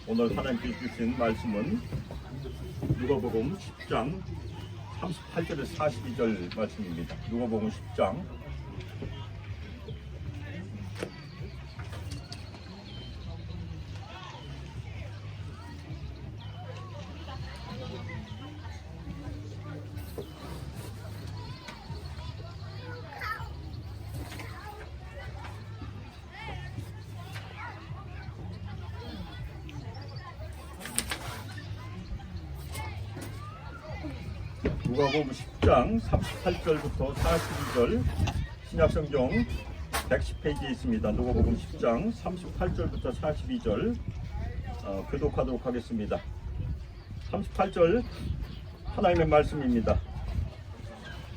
오늘 하나님께 주신 말씀은 누가복음 10장 38절에서 42절 말씀입니다. 누가복음 10장 누가복음 10장 38절부터 42절 신약성경 110페이지에 있습니다. 누가복음 10장 38절부터 42절 교독하도록 하겠습니다. 38절 하나님의 말씀입니다.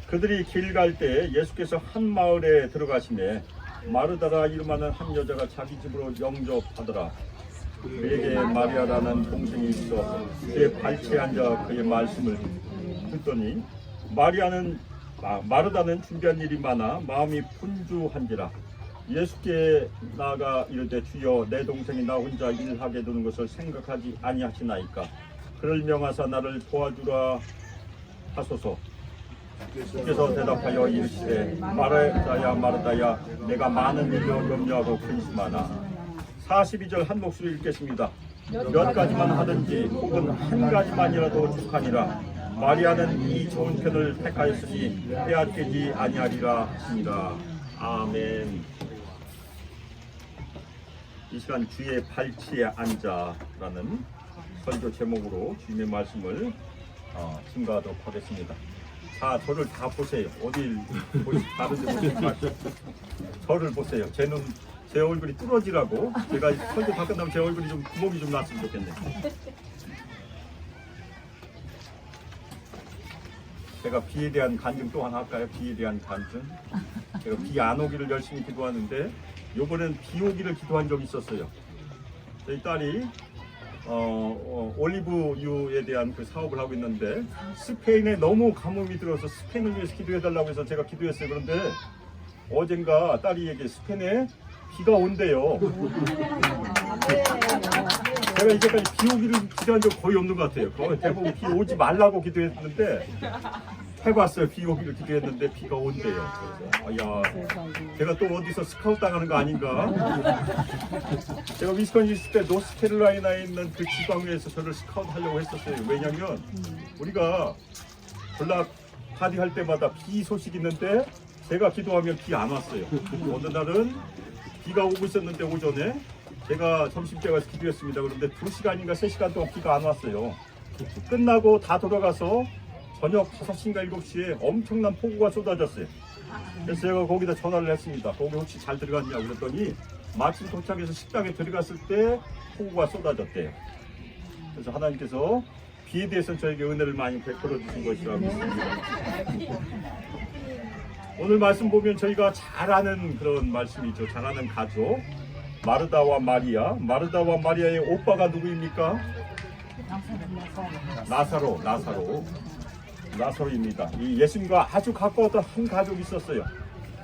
그들이 길 갈 때 예수께서 한 마을에 들어가시매 마르다라 이름하는 한 여자가 자기 집으로 영접하더라. 그에게 마리아라는 동생이 있어 그의 발치에 앉아 그의 말씀을 듣더니 마르다는 준비한 일이 많아 마음이 분주한지라. 예수께 나아가 이르되 주여 내 동생이 나 혼자 일하게 두는 것을 생각하지 아니하시나이까. 그를 명하사 나를 도와주라 하소서. 주께서 대답하여 이르시되 마르다야 마르다야 내가 많은 일로 염려하고 근심하나. 42절 한 목소리 읽겠습니다. 몇 가지만 하든지 혹은 한 가지만이라도 축하니라. 마리아는 이 좋은 편을 택하였으니 빼앗기지 아니하리라 하시니라. 아멘. 이 시간 주의 발치에 앉아라는 설교 제목으로 주님의 말씀을 증거하도록 하겠습니다. 자, 저를 다 보세요. 어딜 다른 데 보시지 마시고 저를 보세요. 제 얼굴이 뚫어지라고 제가 설교 다 끝나면 제 얼굴이 좀 구멍이 좀 났으면 좋겠네요. 제가 비에 대한 간증 또 하나 할까요? 비에 대한 간증. 제가 비 안 오기를 열심히 기도하는데 요번엔 비 오기를 기도한 적이 있었어요. 저희 딸이 올리브유에 대한 그 사업을 하고 있는데 스페인에 너무 가뭄이 들어서 스페인을 위해서 기도해달라고 해서 제가 기도했어요. 그런데 어젠가 딸이에게 스페인에 비가 온대요. 제가 이제까지 비 오기를 기도한 적 거의 없는 것 같아요. 거의 대부분 비 오지 말라고 기도했는데 해봤어요. 비 오기를 기도했는데 비가 온대요. 야, 제가 또 어디서 스카우트 당하는 거 아닌가? 제가 위스콘신 있을 때 노스캐롤라이나에 있는 그 지방에서 저를 스카우트 하려고 했었어요. 왜냐면 우리가 블락 파티 할 때마다 비 소식 있는데 제가 기도하면 비 안 왔어요. 어느 날은 비가 오고 있었는데 오전에 제가 점심때 가서 기도했습니다. 그런데 2시간인가 3시간 동안 비가 안 왔어요. 끝나고 다 돌아가서 저녁 5시인가 7시에 엄청난 폭우가 쏟아졌어요. 그래서 제가 거기다 전화를 했습니다. 거기 혹시 잘 들어갔냐고 그랬더니 마침 도착해서 식당에 들어갔을 때 폭우가 쏟아졌대요. 그래서 하나님께서 비에 대해서는 저에게 은혜를 많이 베풀어 주신 것이라고 믿습니다. 오늘 말씀 보면 저희가 잘 아는 그런 말씀이죠. 잘 아는 가족 마르다와 마리아. 마르다와 마리아의 오빠가 누구입니까? 나사로입니다. 이 예수님과 아주 가까웠던 한 가족이 있었어요.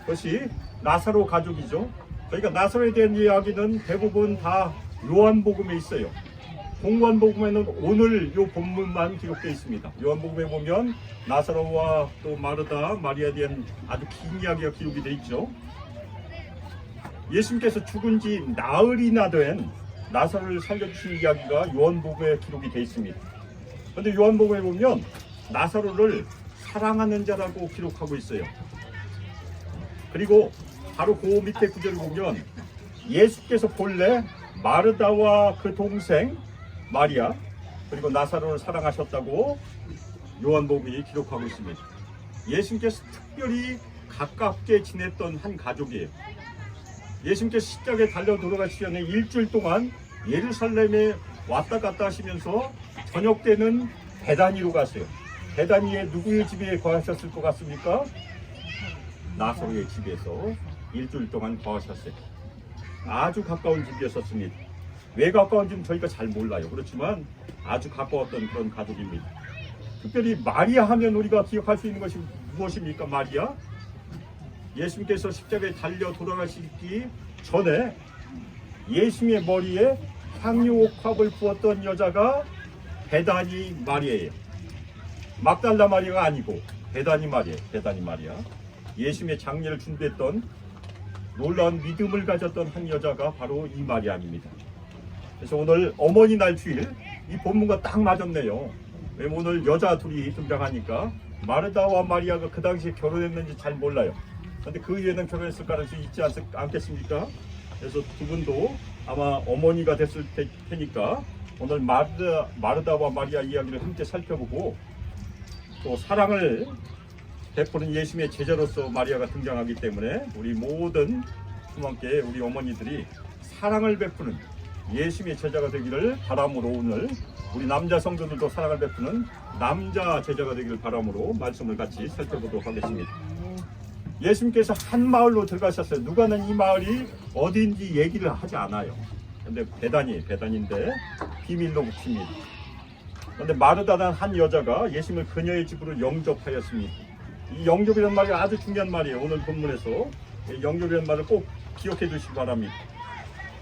그것이 나사로 가족이죠. 저희가 나사로에 대한 이야기는 대부분 다 요한복음에 있어요. 공관복음에는 오늘 요 본문만 기록되어 있습니다. 요한복음에 보면 나사로와 또 마르다, 마리아에 대한 아주 긴 이야기가 기록이 되어 있죠. 예수님께서 죽은 지 나흘이나 된 나사로를 살려주신 이야기가 요한복음에 기록이 되어 있습니다. 그런데 요한복음에 보면 나사로를 사랑하는 자라고 기록하고 있어요. 그리고 바로 그 밑에 구절을 보면 예수께서 본래 마르다와 그 동생 마리아 그리고 나사로를 사랑하셨다고 요한복음이 기록하고 있습니다. 예수님께서 특별히 가깝게 지냈던 한 가족이에요. 예수님께서 십자가에 달려 돌아가시기 전에 일주일 동안 예루살렘에 왔다 갔다 하시면서 저녁 때는 베다니로 갔어요. 베다니에 누구의 집에 거하셨을 것 같습니까? 나사로의 집에서 일주일 동안 거하셨어요. 아주 가까운 집이었습니다. 왜 가까운지는 저희가 잘 몰라요. 그렇지만 아주 가까웠던 그런 가족입니다. 특별히 마리아 하면 우리가 기억할 수 있는 것이 무엇입니까? 마리아? 예수님께서 십자가에 달려 돌아가시기 전에 예수님의 머리에 향유옥합을 부었던 여자가 베다니 마리아예요. 막달라 마리아가 아니고 베다니 마리아, 베다니 마리아. 예수님의 장례를 준비했던 놀라운 믿음을 가졌던 한 여자가 바로 이 마리아입니다. 그래서 오늘 어머니 날 주일 이 본문과 딱 맞았네요. 왜냐면 오늘 여자 둘이 등장하니까 마르다와 마리아가 그 당시에 결혼했는지 잘 몰라요. 그런데 그 이후에는 결혼했을 가능성이 있지 않겠습니까? 그래서 두 분도 아마 어머니가 됐을 테니까 오늘 마르다와 마리아 이야기를 함께 살펴보고 또 사랑을 베푸는 예수님의 제자로서 마리아가 등장하기 때문에 우리 모든 주님께 우리 어머니들이 사랑을 베푸는 예수님의 제자가 되기를 바람으로 오늘 우리 남자 성도들도 사랑을 베푸는 남자 제자가 되기를 바람으로 말씀을 같이 살펴보도록 하겠습니다. 예수님께서 한 마을로 들어가셨어요. 누가는 이 마을이 어디인지 얘기를 하지 않아요. 근데 베단인데 비밀로 붙입니다. 그런데 마르다라는 한 여자가 예수님을 그녀의 집으로 영접하였습니다. 이 영접이라는 말이 아주 중요한 말이에요. 오늘 본문에서 영접이라는 말을 꼭 기억해 두시기 바랍니다.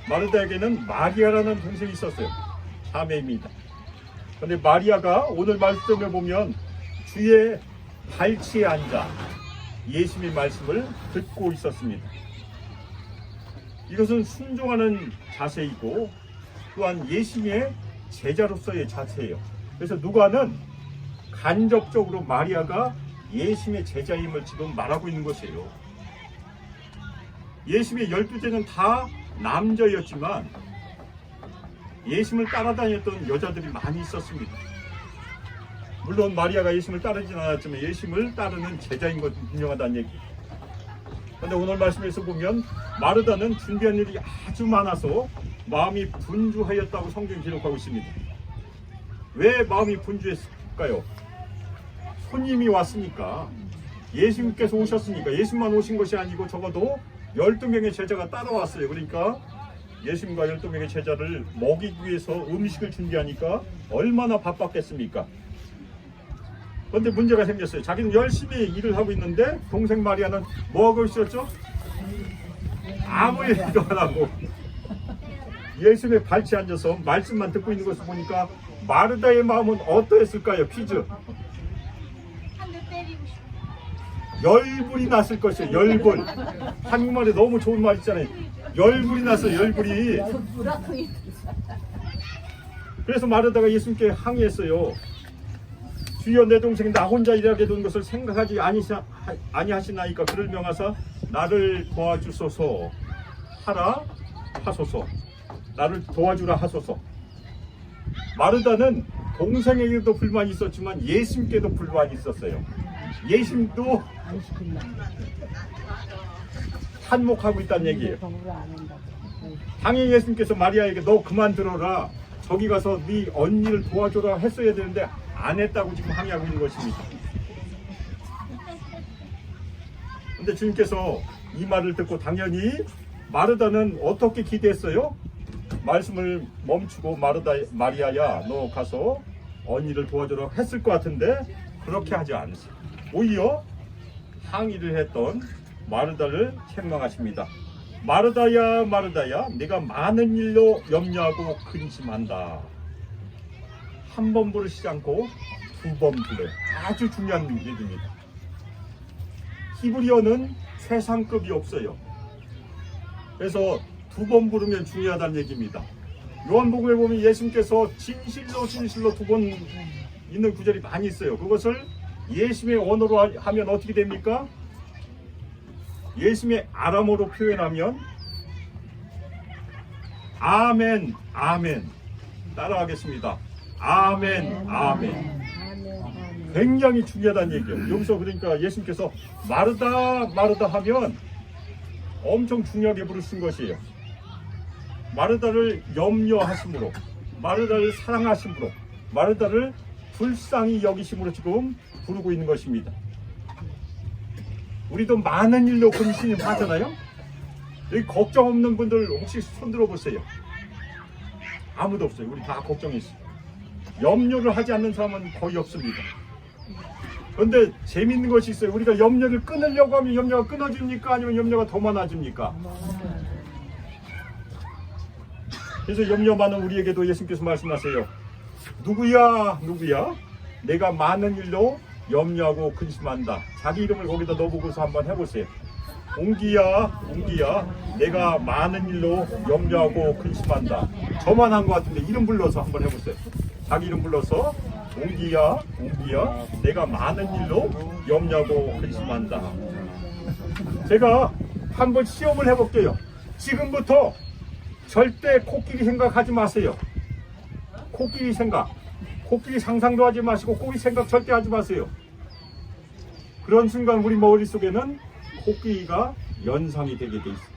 마르다에게는 마리아라는 동생이 있었어요. 자매입니다. 그런데 마리아가 오늘 말씀에 보면 주의 발치에 앉아 예수님의 말씀을 듣고 있었습니다. 이것은 순종하는 자세이고 또한 예수님의 제자로서의 자세예요. 그래서 누가는 간접적으로 마리아가 예수님의 제자임을 지금 말하고 있는 것이에요. 예수님의 12제자는 다 남자였지만 예수님을 따라다녔던 여자들이 많이 있었습니다. 물론 마리아가 예수님을 따르지는 않았지만 예수님을 따르는 제자인 것은 분명하다는 얘기. 그런데 오늘 말씀에서 보면 마르다는 준비한 일이 아주 많아서 마음이 분주하였다고 성경이 기록하고 있습니다. 왜 마음이 분주했을까요? 손님이 왔으니까, 예수님께서 오셨으니까. 예수님만 오신 것이 아니고 적어도 12명의 제자가 따라왔어요. 그러니까 예수님과 12명의 제자를 먹이기 위해서 음식을 준비하니까 얼마나 바빴겠습니까? 그런데 문제가 생겼어요. 자기는 열심히 일을 하고 있는데 동생 마리아는 뭐하고 있었죠? 아무 얘기도 안 하고 예수님의 발치에 앉아서 말씀만 듣고 있는 것을 보니까 마르다의 마음은 어떠했을까요? 퀴즈. 열불이 났을 것이에요. 열불. 한국말에 너무 좋은 말 있잖아요. 열불이 났어요. 열불이. 그래서 마르다가 예수님께 항의했어요. 주여, 내 동생이 나 혼자 일하게 된 것을 생각하지 아니하시나이까. 그를 명하사 나를 도와주소서 하라 하소서. 나를 도와주라 하소서. 마르다는 동생에게도 불만이 있었지만 예수님께도 불만이 있었어요. 예수님도 한몫하고 있다는 얘기예요. 당연히 예수님께서 마리아에게 너 그만 들어라, 저기 가서 네 언니를 도와줘라 했어야 되는데 안 했다고 지금 항의하고 있는 것입니다. 근데 주님께서 이 말을 듣고 당연히 마르다는 어떻게 기대했어요? 말씀을 멈추고 마리아야 너 가서 언니를 도와줘라 했을 것 같은데 그렇게 하지 않으세요. 오히려 항의를 했던 마르다를 책망하십니다. 마르다야 마르다야, 내가 많은 일로 염려하고 근심한다. 한 번 부르시지 않고 두 번 불러요. 아주 중요한 얘기입니다. 히브리어는 최상급이 없어요. 그래서 두 번 부르면 중요하다는 얘기입니다. 요한복음에 보면 예수님께서 진실로 두 번 있는 구절이 많이 있어요. 그것을 예수님의 언어로 하면 어떻게 됩니까? 예수님의 아람어로 표현하면 아멘 아멘. 따라하겠습니다. 아멘 아멘. 굉장히 중요하다는 얘기예요. 여기서 그러니까 예수님께서 마르다 마르다 하면 엄청 중요하게 부르신 것이에요. 마르다를 염려하심으로, 마르다를 사랑하심으로, 마르다를 불쌍히 여기심으로 지금 부르고 있는 것입니다. 우리도 많은 일로 근심하잖아요. 여기 걱정 없는 분들 혹시 손 들어보세요. 아무도 없어요. 우리 다 걱정이 있어요. 염려를 하지 않는 사람은 거의 없습니다. 그런데 재밌는 것이 있어요. 우리가 염려를 끊으려고 하면 염려가 끊어집니까? 아니면 염려가 더 많아집니까? 그래서 염려 많은 우리에게도 예수님께서 말씀하세요. 누구야 내가 많은 일로 염려하고 근심한다. 자기 이름을 거기다 넣어보고서 한번 해보세요. 옹기야 내가 많은 일로 염려하고 근심한다. 저만 한 것 같은데 이름 불러서 한번 해보세요. 자기 이름 불러서 옹기야 내가 많은 일로 염려하고 근심한다. 제가 한번 시험을 해볼게요. 지금부터 절대 코끼리 생각하지 마세요. 코끼리 상상도 하지 마시고 코끼리 생각 절대 하지 마세요. 그런 순간 우리 머릿속에는 코끼리가 연상이 되게 돼 있어요.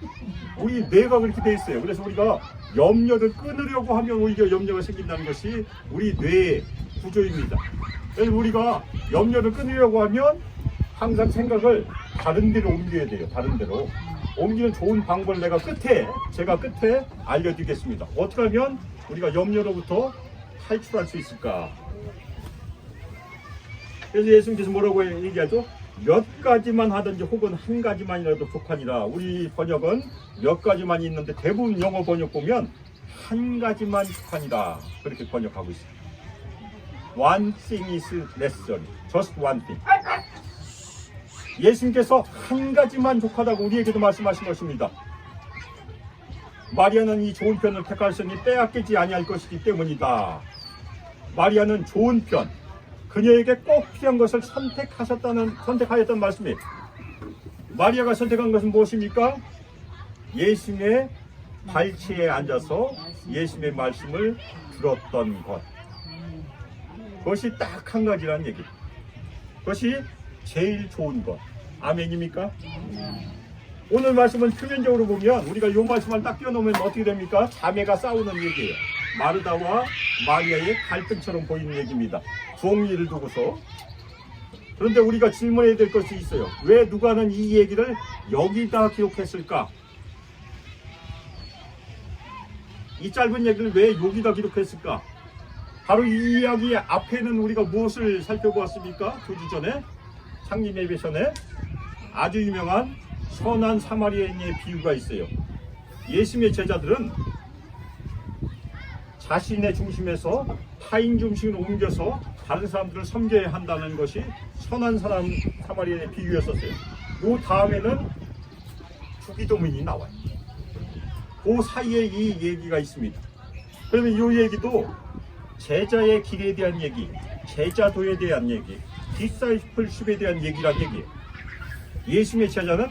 우리 뇌가 그렇게 돼 있어요. 그래서 우리가 염려를 끊으려고 하면 오히려 염려가 생긴다는 것이 우리 뇌의 구조입니다. 그래서 우리가 염려를 끊으려고 하면 항상 생각을 다른 데로 옮겨야 돼요. 다른 데로 옮기는 좋은 방법을 제가 끝에 알려드리겠습니다. 어떻게 하면 우리가 염려로부터 탈출할 수 있을까? 그래서 예수님께서 뭐라고 얘기하죠? 몇 가지만 하든지 혹은 한 가지만이라도 족하니라. 우리 번역은 몇 가지만 있는데 대부분 영어 번역 보면 한 가지만 족하니라 그렇게 번역하고 있어요. One thing is necessary. Just one thing. 예수님께서 한 가지만 족하다고 우리에게도 말씀하신 것입니다. 마리아는 이 좋은 편을 택하였으니 빼앗기지 아니할 것이기 때문이다. 마리아는 좋은 편, 그녀에게 꼭 필요한 것을 선택하였다는 말씀이에요. 마리아가 선택한 것은 무엇입니까? 예수님의 발치에 앉아서 예수님의 말씀을 들었던 것. 그것이 딱 한 가지라는 얘기. 그것이 제일 좋은 것. 아멘입니까? 오늘 말씀은 표면적으로 보면 우리가 이 말씀을 딱 띄워놓으면 어떻게 됩니까? 자매가 싸우는 얘기예요. 마르다와 마리아의 갈등처럼 보이는 얘기입니다. 종이를 두고서. 그런데 우리가 질문해야 될 것이 있어요. 왜 누가는 이 얘기를 여기다 기록했을까? 이 짧은 얘기를 왜 여기다 기록했을까? 바로 이 이야기 앞에는 우리가 무엇을 살펴보았습니까? 2주 전에 창립 예배 전에 아주 유명한 선한 사마리아인의 비유가 있어요. 예수님의 제자들은 자신의 중심에서 타인 중심으로 옮겨서 다른 사람들을 섬겨야 한다는 것이 선한 사마리아인의 비유였었어요. 그 다음에는 주기도문이 나와요. 그 사이에 이 얘기가 있습니다. 그러면 이 얘기도 제자의 길에 대한 얘기, 제자도에 대한 얘기, 디사이플십에 대한 얘기란 얘기예요. 예수님의 제자는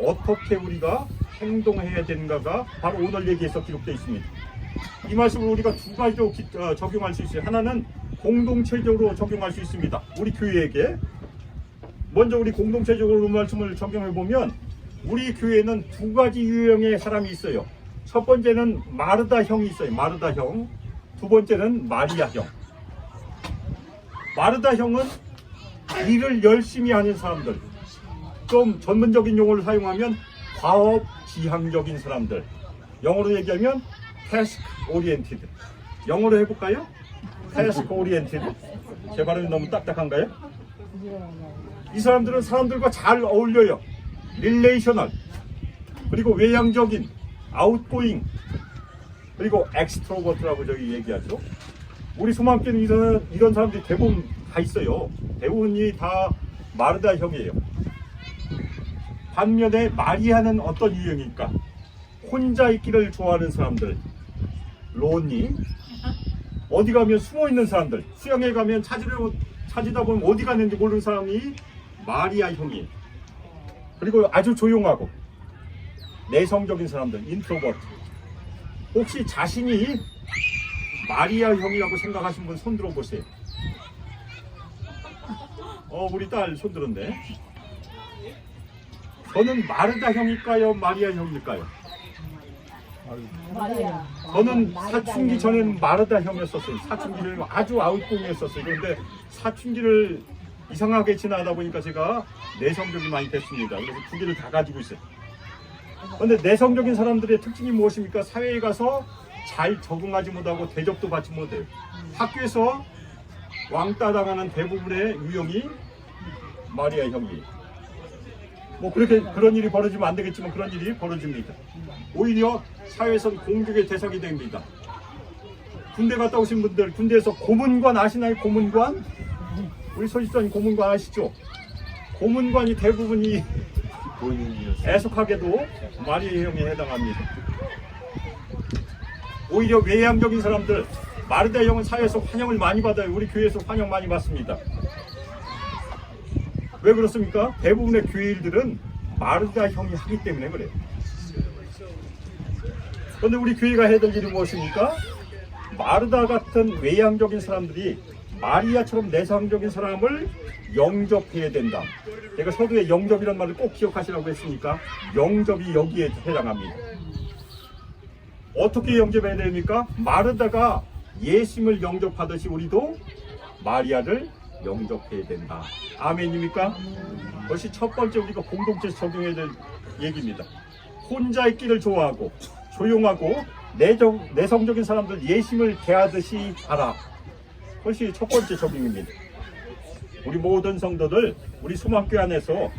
어떻게 우리가 행동해야 되는가가 바로 오늘 얘기에서 기록되어 있습니다. 이 말씀을 우리가 두 가지로 적용할 수 있어요. 하나는 공동체적으로 적용할 수 있습니다. 우리 교회에게. 먼저 우리 공동체적으로 말씀을 적용해 보면 우리 교회에는 두 가지 유형의 사람이 있어요. 첫 번째는 마르다 형이 있어요. 마르다 형. 두 번째는 마리아 형. 마르다 형은 일을 열심히 하는 사람들. 좀 전문적인 용어를 사용하면 과업 지향적인 사람들. 영어로 얘기하면 task oriented. 영어로 해볼까요? task oriented. 제 발음이 너무 딱딱한가요? 이 사람들은 사람들과 잘 어울려요. relational. 그리고 외향적인, outgoing. 그리고 extrovert라고 저기 얘기하죠. 우리 소망교회는 이런 사람들이 대부분 다 있어요. 대부분이 다 마르다 형이에요. 반면에 마리아는 어떤 유형일까? 혼자 있기를 좋아하는 사람들, 론니. 어디 가면 숨어 있는 사람들, 수영에 가면 찾으다 보면 어디 갔는지 모르는 사람이 마리아 형이에요. 그리고 아주 조용하고 내성적인 사람들, 인트로버트. 혹시 자신이 마리아 형이라고 생각하신 분 손 들어보세요. 우리 딸 손 들었네. 저는 마르다 형일까요? 마리아 형일까요? 마리아. 저는 사춘기 전에는 마르다 형이었었어요. 사춘기를 아주 아웃고잉했었어요. 그런데 사춘기를 이상하게 지나다 보니까 제가 내성적이 많이 됐습니다. 그래서 두 개를 다 가지고 있어요. 그런데 내성적인 사람들의 특징이 무엇입니까? 사회에 가서 잘 적응하지 못하고 대접도 받지 못해요. 학교에서 왕따 당하는 대부분의 유형이 마리아 형이에요. 뭐 그렇게 그런 일이 벌어지면 안 되겠지만 그런 일이 벌어집니다. 오히려 사회에선 공격의 대상이 됩니다. 군대 갔다 오신 분들, 군대에서 고문관 아시나요? 고문관? 우리 소집사님 고문관 아시죠? 고문관이 대부분이 애석하게도 마리아형에 해당합니다. 오히려 외향적인 사람들, 마르다 형은 사회에서 환영을 많이 받아요. 우리 교회에서 환영 많이 받습니다. 왜 그렇습니까? 대부분의 교회 일들은 마르다 형이 하기 때문에 그래요. 그런데 우리 교회가 해야 될 일이 무엇입니까? 마르다 같은 외향적인 사람들이 마리아처럼 내성적인 사람을 영접해야 된다. 제가 서두에 영접이라는 말을 꼭 기억하시라고 했으니까 영접이 여기에 해당합니다. 어떻게 영접해야 됩니까? 마르다가 예수님을 영접하듯이 우리도 마리아를 영접해야 된다. 아멘입니까? 그것이 첫 번째 우리가 공동체에서 적용해야 될 얘기입니다. 혼자 있기를 좋아하고 조용하고 내성적인 사람들 예수님을 대하듯이 하라. 그것이 첫 번째 적용입니다. 우리 모든 성도들, 우리 소망교회 안에서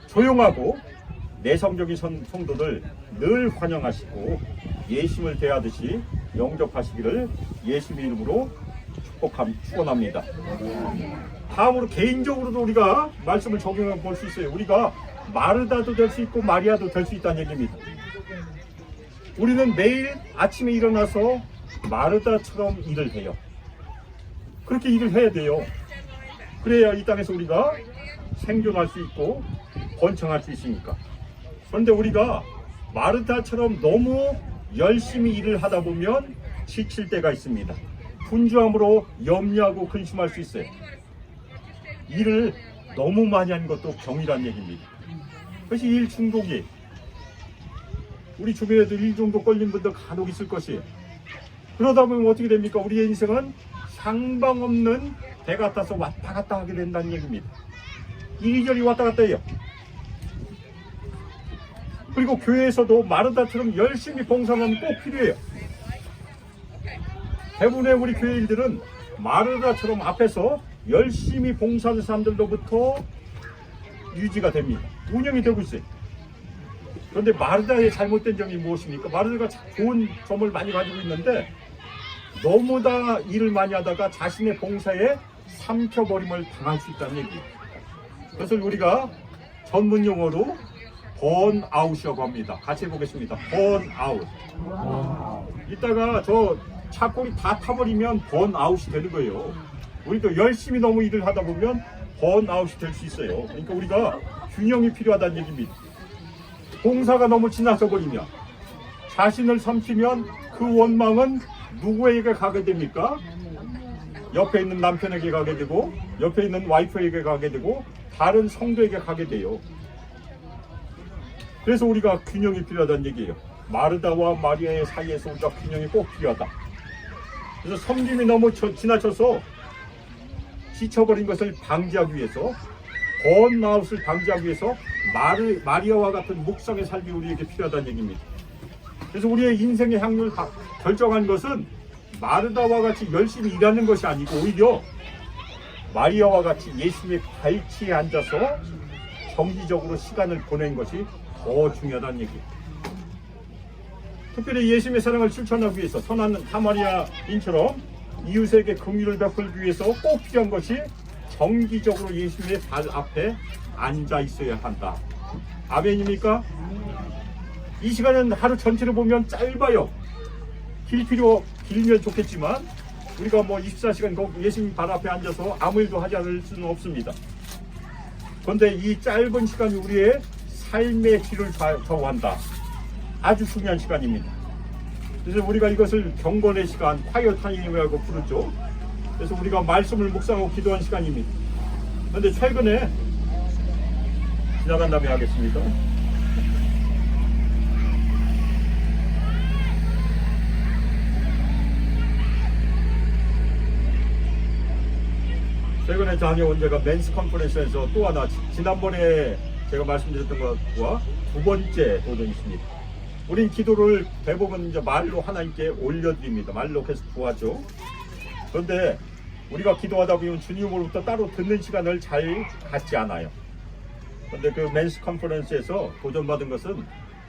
조용하고 내성적인 성도들 늘 환영하시고 예수님을 대하듯이 영접하시기를 예수님의 이름으로 축원합니다. 다음으로 개인적으로도 우리가 말씀을 적용해 볼 수 있어요. 우리가 마르다도 될 수 있고 마리아도 될 수 있다는 얘기입니다. 우리는 매일 아침에 일어나서 마르다처럼 일을 해요. 그렇게 일을 해야 돼요. 그래야 이 땅에서 우리가 생존할 수 있고 번창할 수 있으니까. 그런데 우리가 마르다처럼 너무 열심히 일을 하다 보면 지칠 때가 있습니다. 분주함으로 염려하고 근심할 수 있어요. 일을 너무 많이 하는 것도 병이란 얘기입니다. 그것이 일 중독이, 우리 주변에도 일 중독 걸린 분들 간혹 있을 것이에요. 그러다 보면 어떻게 됩니까? 우리의 인생은 상방 없는 배 같아서 왔다 갔다 하게 된다는 얘기입니다. 이리저리 왔다 갔다 해요. 그리고 교회에서도 마르다처럼 열심히 봉사하면 꼭 필요해요. 대부분의 우리 교회 일들은 마르다처럼 앞에서 열심히 봉사하는 사람들로부터 유지가 됩니다. 운영이 되고 있어요. 그런데 마르다의 잘못된 점이 무엇입니까? 마르다가 좋은 점을 많이 가지고 있는데 너무 다 일을 많이 하다가 자신의 봉사에 삼켜버림을 당할 수 있다는 얘기예요. 그것을 우리가 전문 용어로 번아웃이라고 합니다. 같이 해보겠습니다. 번아웃. 이따가 저 차꼬리 다 타버리면 번아웃이 되는 거예요. 우리도 열심히 너무 일을 하다 보면 번아웃이 될 수 있어요. 그러니까 우리가 균형이 필요하다는 얘기입니다. 봉사가 너무 지나쳐 버리면, 자신을 삼키면 그 원망은 누구에게 가게 됩니까? 옆에 있는 남편에게 가게 되고, 옆에 있는 와이프에게 가게 되고, 다른 성도에게 가게 돼요. 그래서 우리가 균형이 필요하다는 얘기예요. 마르다와 마리아의 사이에서 우리가 균형이 꼭 필요하다. 그래서 섬김이 너무 지나쳐서 지쳐버린 것을 방지하기 위해서, 번아웃을 방지하기 위해서 마리아와 같은 묵상의 삶이 우리에게 필요하다는 얘기입니다. 그래서 우리의 인생의 향을 결정한 것은 마르다와 같이 열심히 일하는 것이 아니고 오히려 마리아와 같이 예수님의 발치에 앉아서 정기적으로 시간을 보낸 것이 더 중요하다는 얘기입니다. 특별히 예수님의 사랑을 실천하기 위해서 선한 사마리아인처럼 이웃에게 긍휼을 베풀기 위해서 꼭 필요한 것이 정기적으로 예수님의 발 앞에 앉아 있어야 한다. 아멘입니까? 이 시간은 하루 전체를 보면 짧아요. 길면 좋겠지만 우리가 뭐 24시간 예수님 발 앞에 앉아서 아무 일도 하지 않을 수는 없습니다. 그런데 이 짧은 시간이 우리의 삶의 질을 좌우한다. 아주 중요한 시간입니다. 그래서 우리가 이것을 경건의 시간, 콰이어 타임이라고 부르죠. 그래서 우리가 말씀을 묵상하고 기도한 시간입니다. 그런데 최근에 지나간 다음에 하겠습니다. 최근에 다녀온 제가 맨스 컨퍼런스에서 또 하나, 지난번에 제가 말씀드렸던 것과 두 번째 도전이 있습니다. 우린 기도를 대부분 이제 말로 하나님께 올려드립니다. 말로 계속 구하죠. 그런데 우리가 기도하다 보면 주님으로부터 따로 듣는 시간을 잘 갖지 않아요. 근데 그 맨스 컨퍼런스에서 도전받은 것은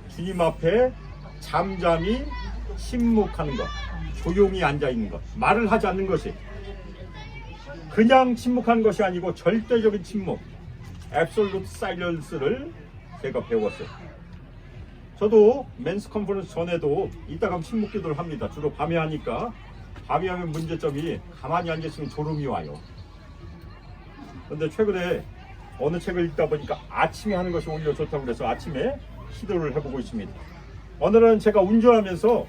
주님 앞에 잠잠히 침묵하는 것, 조용히 앉아 있는 것, 말을 하지 않는 것이, 그냥 침묵하는 것이 아니고 절대적인 침묵, absolute silence를 제가 배웠어요. 저도 맨스 컨퍼런스 전에도 이따가 침묵 기도를 합니다. 주로 밤에 하니까. 밤에 하면 문제점이 가만히 앉아있으면 졸음이 와요. 근데 최근에 어느 책을 읽다 보니까 아침에 하는 것이 오히려 좋다고 그래서 아침에 기도를 해보고 있습니다. 오늘은 제가 운전하면서도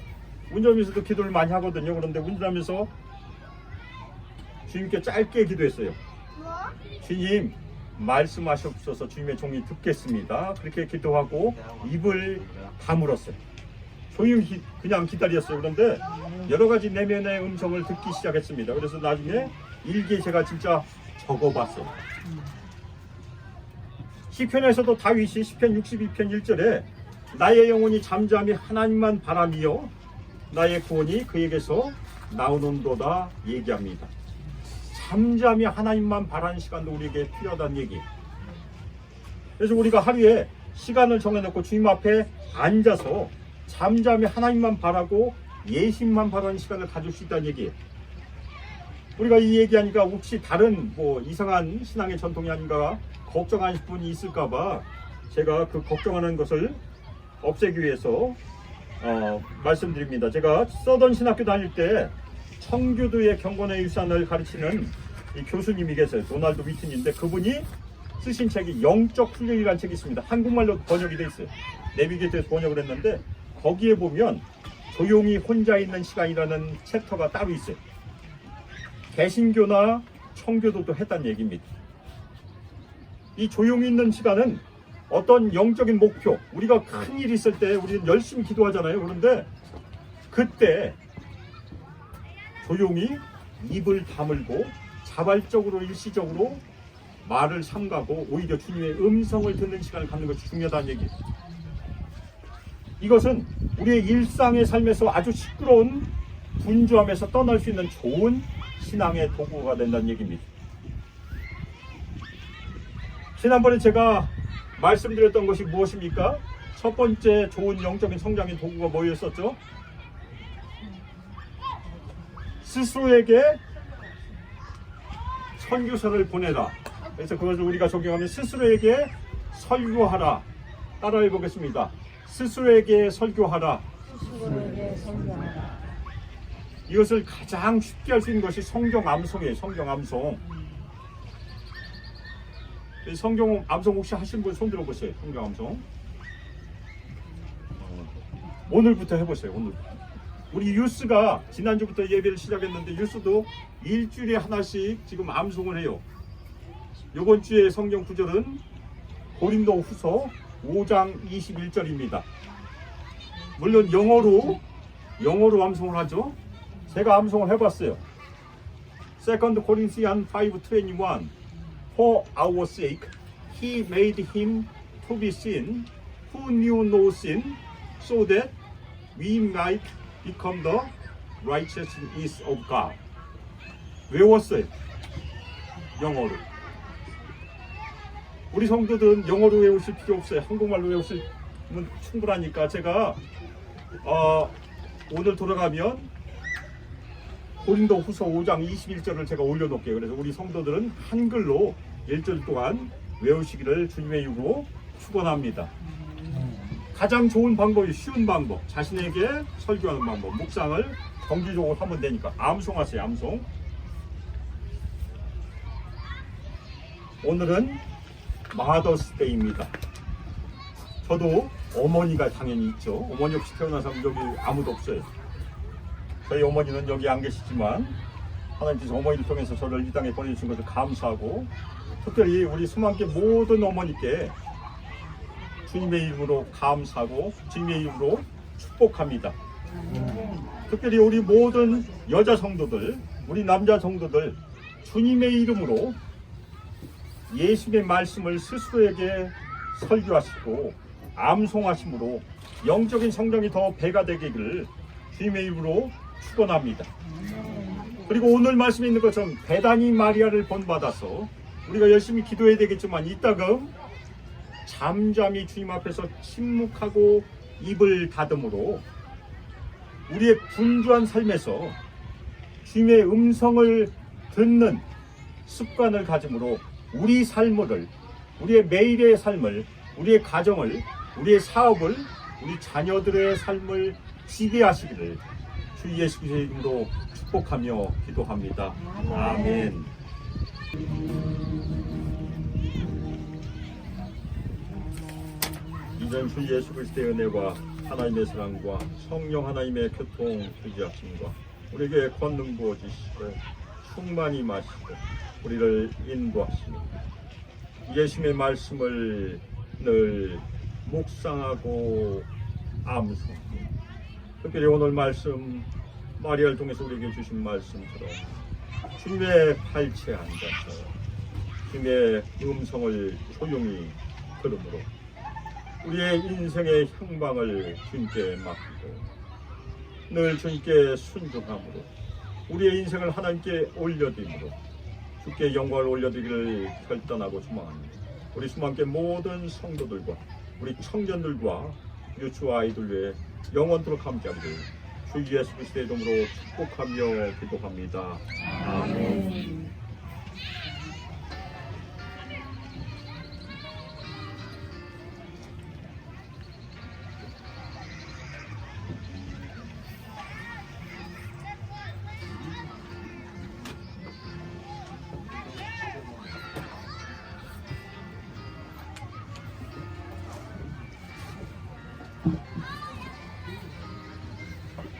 기도를 많이 하거든요. 그런데 운전하면서 주님께 짧게 기도했어요. 주님, 말씀하시옵소서, 주님의 종이 듣겠습니다. 그렇게 기도하고 입을 다물었어요. 조용히 그냥 기다렸어요. 그런데 여러 가지 내면의 음성을 듣기 시작했습니다. 그래서 나중에 일기에 제가 진짜 적어봤어요. 시편에서도 다윗이 시편 62편 1절에 나의 영혼이 잠잠히 하나님만 바라며 나의 구원이 그에게서 나오는도다 얘기합니다. 잠잠히 하나님만 바라는 시간도 우리에게 필요하다는 얘기. 그래서 우리가 하루에 시간을 정해놓고 주님 앞에 앉아서 잠잠히 하나님만 바라고 예심만 바라는 시간을 가질 수 있다는 얘기. 우리가 이 얘기하니까 혹시 다른 이상한 신앙의 전통이 아닌가 걱정하실 분이 있을까봐 제가 그 걱정하는 것을 없애기 위해서 말씀드립니다. 제가 서던 신학교 다닐 때 청교도의 경건의 유산을 가르치는 이 교수님이 계세요. 도널드 위튼인데 그분이 쓰신 책이 영적 훈련이라는 책이 있습니다. 한국말로 번역이 돼 있어요. 내비게이터에서 번역을 했는데 거기에 보면 조용히 혼자 있는 시간이라는 챕터가 따로 있어요. 개신교나 청교도도 했다는 얘기입니다. 이 조용히 있는 시간은 어떤 영적인 목표, 우리가 큰 일 있을 때 우리는 열심히 기도하잖아요. 그런데 그때 조용히 입을 다물고 자발적으로 일시적으로 말을 삼가고 오히려 주님의 음성을 듣는 시간을 갖는 것이 중요하다는 얘기예요. 이것은 우리의 일상의 삶에서 아주 시끄러운 분주함에서 떠날 수 있는 좋은 신앙의 도구가 된다는 얘기입니다. 지난번에 제가 말씀드렸던 것이 무엇입니까? 첫 번째 좋은 영적인 성장의 도구가 뭐였었죠? 스스로에게 선교사를 보내라. 그래서 그것을 우리가 적용하면 스스로에게 설교하라. 따라해 보겠습니다. 스스로에게 설교하라. 이것을 가장 쉽게 할 수 있는 것이 성경 암송이에요. 성경 암송. 성경 암송 혹시 하신 분 손 들어보세요. 성경 암송. 오늘부터 해보세요. 오늘부터. 우리 유스가 지난주부터 예배를 시작했는데 유스도 일주일에 하나씩 지금 암송을 해요. 이번 주에 성경 구절은 고린도 후서 5장 21절입니다. 물론 영어로 암송을 하죠. 제가 암송을 해봤어요. 2 Corinthians 5:21 For our sake he made him to be sin who knew no sin so that we might become the righteousness of God. 외웠어요. 영어로. 우리 성도들은 영어로 외우실 필요 없어요. 한국말로 외우시면 충분하니까 제가 오늘 돌아가면 고린도 후서 5장 21절을 제가 올려놓을게요. 그래서 우리 성도들은 한글로 일주일 동안 외우시기를 주님의 이름으로 축원합니다. 가장 좋은 방법이 쉬운 방법, 자신에게 설교하는 방법, 묵상을 정기적으로 하면 되니까 암송하세요. 암송. 오늘은 마더스데이입니다. 저도 어머니가 당연히 있죠. 어머니 없이 태어난 사람 여기 아무도 없어요. 저희 어머니는 여기 안 계시지만 하나님께서 어머니를 통해서 저를 이 땅에 보내주신 것을 감사하고 특별히 우리 수만계 모든 어머니께 주님의 이름으로 감사하고 주님의 이름으로 축복합니다. 특별히 우리 모든 여자 성도들, 우리 남자 성도들 주님의 이름으로 예수의 말씀을 스스로에게 설교하시고 암송하심으로 영적인 성장이 더 배가 되기를 주님의 이름으로 축원합니다. 그리고 오늘 말씀에 있는 것처럼 대단히 마리아를 본받아서 우리가 열심히 기도해야 되겠지만 이따금 잠잠히 주님 앞에서 침묵하고 입을 닫음으로 우리의 분주한 삶에서 주님의 음성을 듣는 습관을 가짐으로 우리 삶을, 우리의 매일의 삶을, 우리의 가정을, 우리의 사업을, 우리 자녀들의 삶을 지배하시기를 주 예수 그리스도의 이름으로 축복하며 기도합니다. 아멘. 이전 주 예수 그리스도의 은혜와 하나님의 사랑과 성령 하나님의 교통 교제하심과 우리에게 권능 부어주시고 충만히 마시고 우리를 인도하시며 예수님의 말씀을 늘 묵상하고 암송하고 특별히 오늘 말씀 마리아를 통해서 우리에게 주신 말씀처럼 주님의 팔치에 앉아서 주님의 음성을 조용히 들음으로 우리의 인생의 향방을 주님께 맡기고 늘 주님께 순종함으로 우리의 인생을 하나님께 올려드림으로 주께 영광을 올려드리기를 결단하고 소망합니다. 우리 수많게 모든 성도들과 우리 청년들과 유추 아이들 외에 영원토록 함께하기를 주 예수 그리스도의 이름으로 축복하며 기도합니다. 아멘.